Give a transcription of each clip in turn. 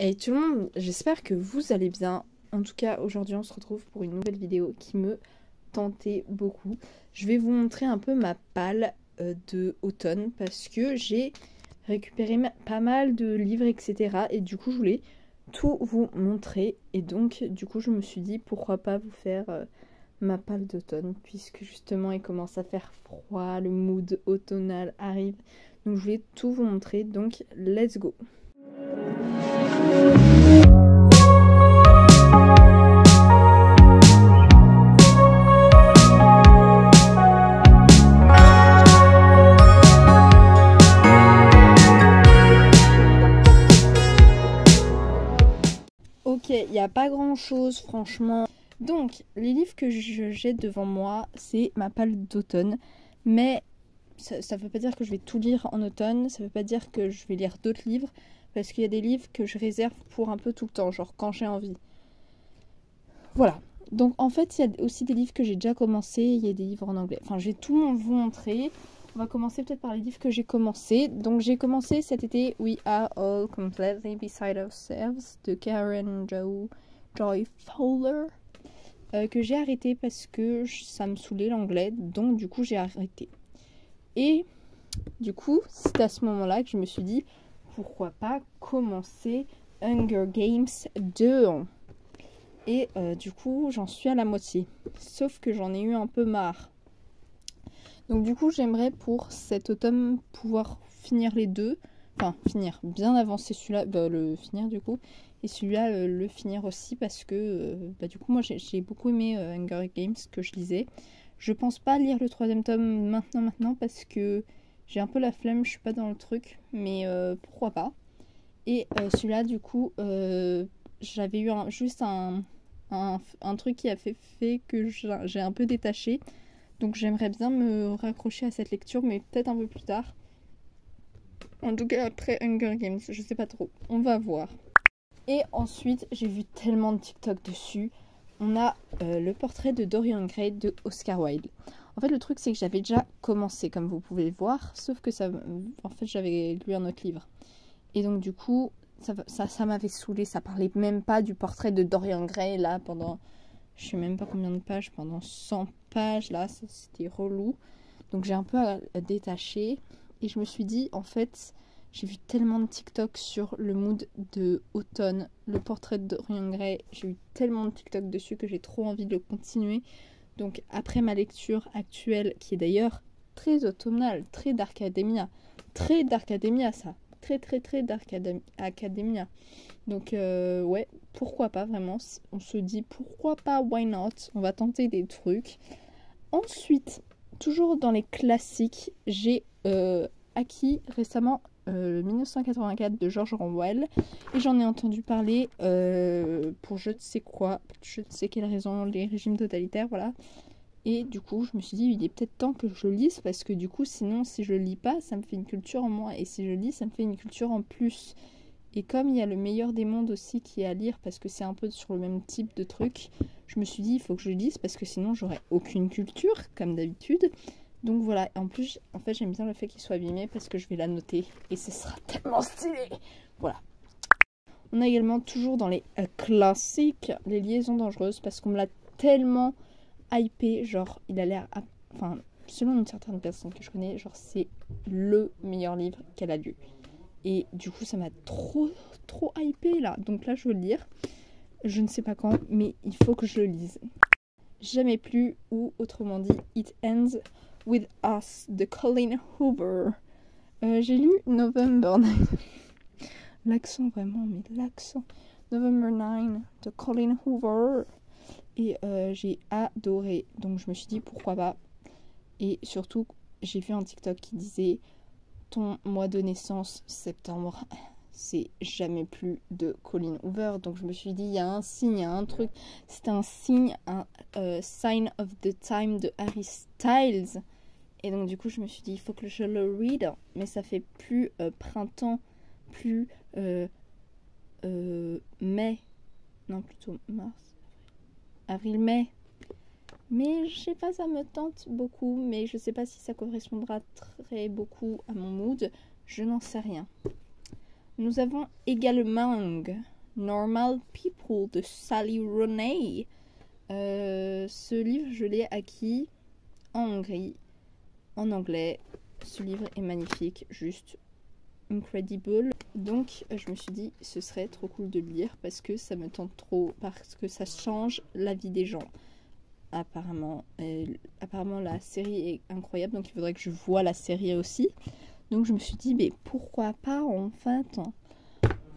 Hey tout le monde, j'espère que vous allez bien. En tout cas, aujourd'hui, on se retrouve pour une nouvelle vidéo qui me tentait beaucoup. Je vais vous montrer un peu ma palle de automne parce que j'ai récupéré pas mal de livres, etc. Et du coup, je voulais tout vous montrer. Et donc, du coup, je me suis dit, pourquoi pas vous faire ma palle d'automne puisque justement, il commence à faire froid, le mood automnal arrive. Donc, je voulais tout vous montrer. Donc, let's go! Ok, il n'y a pas grand chose franchement. Donc, les livres que j'ai devant moi, c'est ma palle d'automne. Mais ça ne veut pas dire que je vais tout lire en automne. Ça ne veut pas dire que je vais lire d'autres livres. Parce qu'il y a des livres que je réserve pour un peu tout le temps, genre quand j'ai envie. Voilà. Donc en fait, il y a aussi des livres que j'ai déjà commencé. Il y a des livres en anglais. Enfin, je vais tout vous montrer. On va commencer peut-être par les livres que j'ai commencé. Donc j'ai commencé cet été We Are All Completely Beside Ourselves de Karen Joy Fowler. Que j'ai arrêté parce que ça me saoulait l'anglais. Donc du coup, j'ai arrêté. Et du coup, c'est à ce moment-là que je me suis dit, pourquoi pas commencer Hunger Games 2. Et du coup, j'en suis à la moitié. Sauf que j'en ai eu un peu marre. Donc du coup, j'aimerais pour cet automne pouvoir finir les deux. Enfin, finir, bien avancer celui-là, le finir du coup. Et celui-là, le finir aussi parce que du coup, moi, j'ai beaucoup aimé Hunger Games que je lisais. Je pense pas lire le 3e tome maintenant parce que j'ai un peu la flemme, je suis pas dans le truc. Mais pourquoi pas. Et celui-là, du coup, j'avais eu juste un truc qui a fait que j'ai un peu détaché. Donc j'aimerais bien me raccrocher à cette lecture, mais peut-être un peu plus tard. En tout cas après Hunger Games, je sais pas trop. On va voir. Et ensuite, j'ai vu tellement de TikTok dessus. On a le portrait de Dorian Gray de Oscar Wilde. En fait, le truc, c'est que j'avais déjà commencé, comme vous pouvez le voir. Sauf que en fait, j'avais lu un autre livre. Et donc du coup, ça m'avait saoulé. Ça parlait même pas du portrait de Dorian Gray là pendant, je sais même pas combien de pages, pendant 100 pages là, c'était relou. Donc j'ai un peu détaché et je me suis dit, en fait, j'ai vu tellement de TikTok sur le mood de automne, le portrait de Dorian Gray. J'ai eu tellement de TikTok dessus que j'ai trop envie de le continuer. Donc après ma lecture actuelle, qui est d'ailleurs très automnale, très Dark Academia ça. Très Dark Academia. Donc ouais, pourquoi pas vraiment. On se dit pourquoi pas, why not. On va tenter des trucs. Ensuite, toujours dans les classiques, j'ai acquis récemment 1984 de George Orwell. Et j'en ai entendu parler pour je ne sais quoi, je ne sais quelle raison, les régimes totalitaires, voilà. Et du coup, je me suis dit, il est peut-être temps que je le lise parce que du coup, sinon, si je le lis pas, ça me fait une culture en moins. Et si je lis, ça me fait une culture en plus. Et comme il y a le meilleur des mondes aussi qui est à lire parce que c'est un peu sur le même type de truc, je me suis dit, il faut que je le lise parce que sinon, j'aurais aucune culture, comme d'habitude. Donc voilà, en plus, en fait, j'aime bien le fait qu'il soit abîmé parce que je vais la noter. Et ce sera tellement stylé. Voilà. On a également toujours dans les classiques, les liaisons dangereuses parce qu'on me l'a tellement hypé, genre il a l'air, enfin selon une certaine personne que je connais, genre c'est le meilleur livre qu'elle a lu. Et du coup ça m'a trop hypé là. Donc là je veux le lire. Je ne sais pas quand, mais il faut que je le lise. Jamais plus, ou autrement dit It Ends With Us de Colleen Hoover. J'ai lu November 9. L'accent vraiment, mais l'accent. November 9 de Colleen Hoover. Et j'ai adoré. Donc je me suis dit pourquoi pas. Et surtout, j'ai vu un TikTok qui disait ton mois de naissance, septembre, c'est jamais plus de Colleen Hoover. Donc je me suis dit, il y a un signe, il y a un truc. C'est un signe, un sign of the time de Harry Styles. Et donc du coup, je me suis dit, il faut que je le read. Mais ça fait plus printemps, plus mai. Non, plutôt mars. Avril-mai. Mais je sais pas, ça me tente beaucoup. Mais je sais pas si ça correspondra très beaucoup à mon mood. Je n'en sais rien. Nous avons également Normal People de Sally Rooney. Ce livre, je l'ai acquis en Hongrie, en anglais. Ce livre est magnifique, juste incredible. Donc je me suis dit ce serait trop cool de le lire parce que ça me tente trop, parce que ça change la vie des gens. Apparemment la série est incroyable, donc il faudrait que je voie la série aussi. Donc je me suis dit mais pourquoi pas en fait.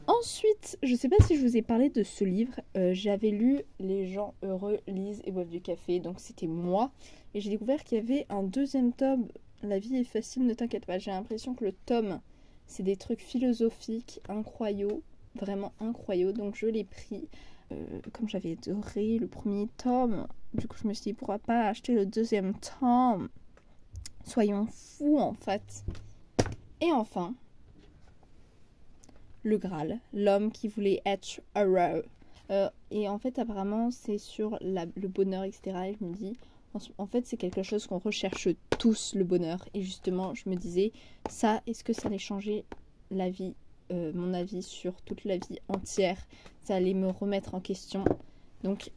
Ensuite, je sais pas si je vous ai parlé de ce livre, j'avais lu Les gens heureux lisent et boivent du café, donc c'était moi. Et j'ai découvert qu'il y avait un deuxième tome, La vie est facile, ne t'inquiète pas. J'ai l'impression que le tome, c'est des trucs philosophiques incroyables, vraiment incroyables, donc je l'ai pris. Comme j'avais adoré le premier tome, du coup je me suis dit pourquoi pas acheter le deuxième tome. Soyons fous en fait. Et enfin, le Graal, l'homme qui voulait être heureux. Et en fait apparemment c'est sur le bonheur, etc. Et je me dis, en fait c'est quelque chose qu'on recherche tous, le bonheur. Et justement je me disais, ça, est-ce que ça allait changer la vie, mon avis sur toute la vie entière? Ça allait me remettre en question. Donc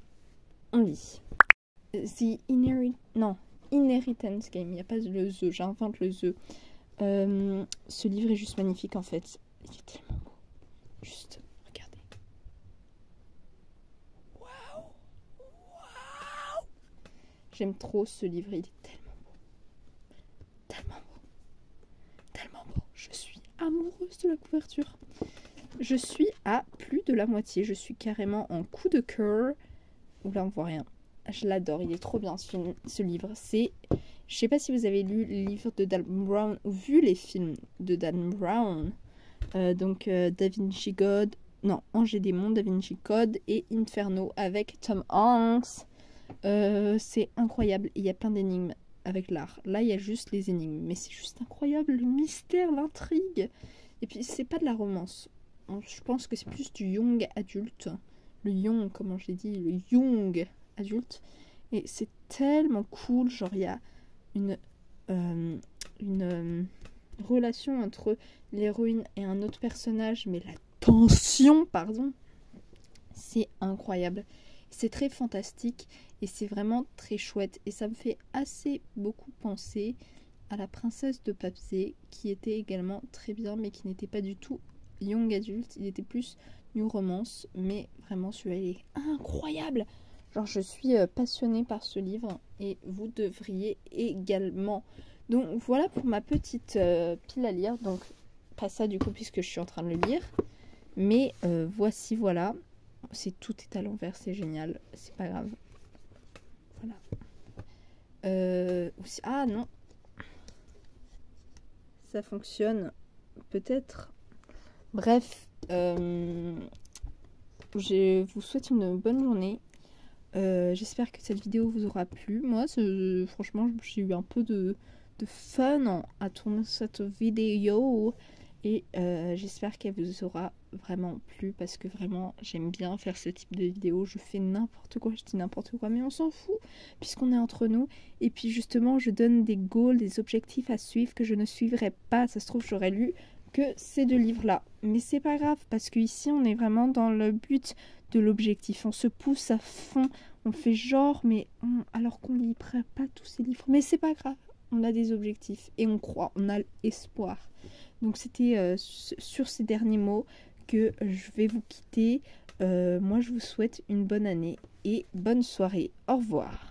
on lit. Inheritance Game, il n'y a pas le The, j'invente le The. Ce livre est juste magnifique en fait. Il est tellement beau. Juste, regardez. Waouh! Waouh! J'aime trop ce livre, il est tellement beau. Tellement beau. Tellement beau. Je suis amoureuse de la couverture. Je suis à plus de la moitié. Je suis carrément en coup de cœur. Oula, on voit rien. Je l'adore, il est trop bien ce livre. C'est... Je sais pas si vous avez lu le livre de Dan Brown ou vu les films de Dan Brown. Da Vinci Code, non, Ange et Démon, Da Vinci Code et Inferno avec Tom Hanks. C'est incroyable, il y a plein d'énigmes avec l'art. Là, il y a juste les énigmes, mais c'est juste incroyable, le mystère, l'intrigue. Et puis, c'est pas de la romance. Je pense que c'est plus du young adulte. Le young, comment je l'ai dit, le young adulte. Et c'est tellement cool, genre il y a une relation entre l'héroïne et un autre personnage, mais la tension, pardon, c'est incroyable. C'est très fantastique et c'est vraiment très chouette. Et ça me fait assez beaucoup penser à La Princesse de Papsé, qui était également très bien, mais qui n'était pas du tout young adulte. Il était plus new romance, mais vraiment celui-là, il est incroyable. Genre, je suis passionnée par ce livre et vous devriez également. Donc voilà pour ma petite pile à lire. Donc pas ça du coup puisque je suis en train de le lire. Mais voici, voilà. Tout est à l'envers, c'est génial. C'est pas grave. Voilà. Ah non. Ça fonctionne peut-être. Bref. Je vous souhaite une bonne journée. J'espère que cette vidéo vous aura plu. Moi, franchement, j'ai eu un peu de fun à tourner cette vidéo. Et j'espère qu'elle vous aura vraiment plu. Parce que vraiment, j'aime bien faire ce type de vidéo. Je fais n'importe quoi, je dis n'importe quoi. Mais on s'en fout, puisqu'on est entre nous. Et puis justement, je donne des goals, des objectifs à suivre que je ne suivrai pas. Ça se trouve, j'aurais lu que ces deux livres-là. Mais c'est pas grave, parce qu'ici, on est vraiment dans le but de l'objectif. On se pousse à fond, on fait genre, mais alors qu'on lit pas tous ces livres. Mais c'est pas grave, on a des objectifs et on croit, on a l'espoir. Donc c'était sur ces derniers mots que je vais vous quitter. Moi, je vous souhaite une bonne année et bonne soirée. Au revoir.